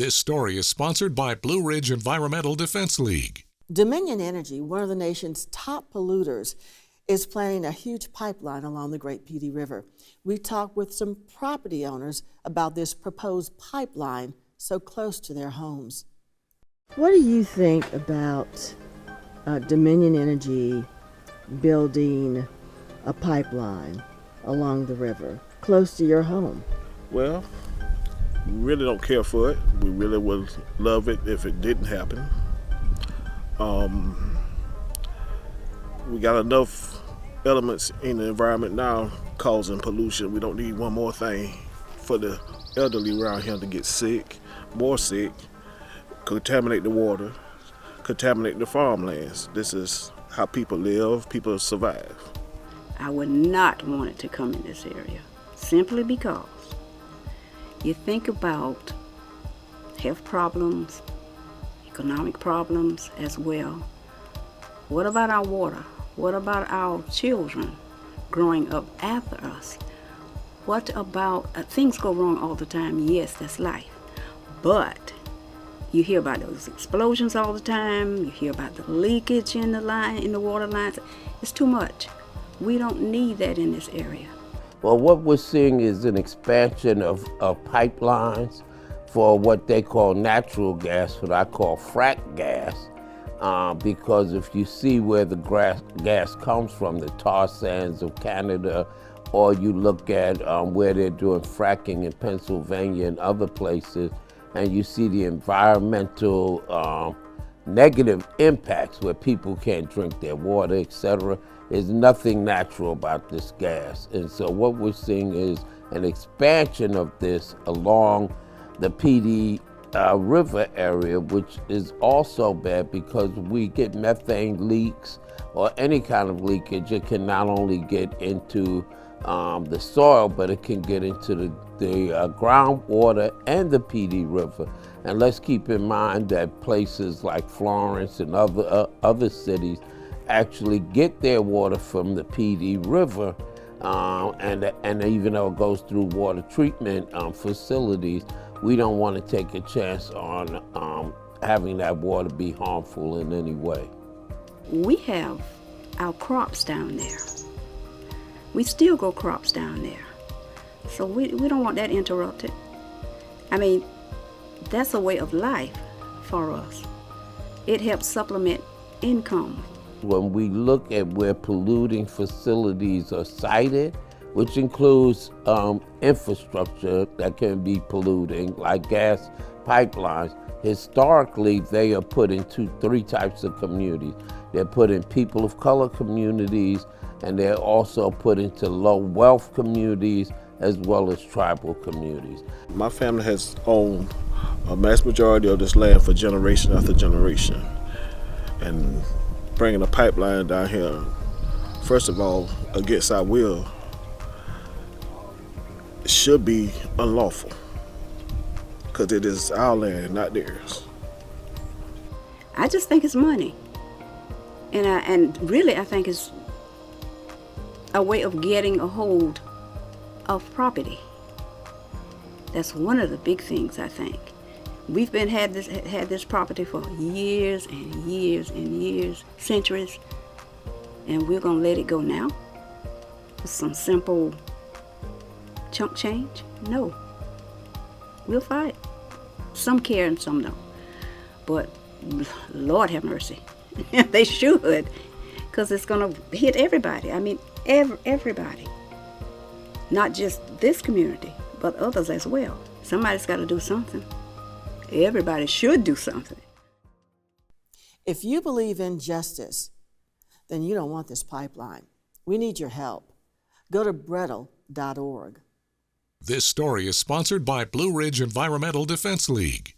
This story is sponsored by Blue Ridge Environmental Defense League. Dominion Energy, one of the nation's top polluters, is planning a huge pipeline along the Great Petey River. We talked with some property owners about this proposed pipeline so close to their homes. What do you think about Dominion Energy building a pipeline along the river close to your home? Well, we really don't care for it. We really would love it if it didn't happen. We got enough elements in the environment now causing pollution. We don't need one more thing for the elderly around here to get sick, more sick, contaminate the water, contaminate the farmlands. This is how people live, people survive. I would not want it to come in this area, simply because you think about health problems, economic problems as well. What about our water? What about our children growing up after us? What about, things go wrong all the time, yes, that's life. But you hear about those explosions all the time, you hear about the leakage in the line, in the water lines. It's too much. We don't need that in this area. Well, what we're seeing is an expansion of pipelines for what they call natural gas, what I call frack gas, because if you see where the gas comes from, the tar sands of Canada, or you look at where they're doing fracking in Pennsylvania and other places, and you see the environmental negative impacts where people can't drink their water, etc. There's nothing natural about this gas. And so what we're seeing is an expansion of this along the Petey River area, which is also bad because we get methane leaks or any kind of leakage. It can not only get into the soil, but it can get into the groundwater and the Petey River. And let's keep in mind that places like Florence and other cities actually get their water from the Petey River, and even though it goes through water treatment facilities, we don't want to take a chance on having that water be harmful in any way. We have our crops down there. We still grow crops down there. So we don't want that interrupted. I mean, that's a way of life for us. It helps supplement income. When we look at where polluting facilities are sited, which includes infrastructure that can be polluting, like gas pipelines, historically they are put into three types of communities. They're put in people of color communities, and they're also put into low wealth communities as well as tribal communities. My family has owned a mass majority of this land for generation after generation. And bringing a pipeline down here, first of all, against our will, should be unlawful because it is our land, not theirs. I just think it's money. And really I think it's a way of getting a hold of property. That's one of the big things, I think. We've had this property for years and years and years, centuries, and we're gonna let it go now for some simple chunk change? No. We'll fight. Some care and some don't. But Lord have mercy. They should, because it's gonna hit everybody. I mean, everybody. Not just this community, but others as well. Somebody's got to do something. Everybody should do something. If you believe in justice, then you don't want this pipeline. We need your help. Go to brettle.org. This story is sponsored by Blue Ridge Environmental Defense League.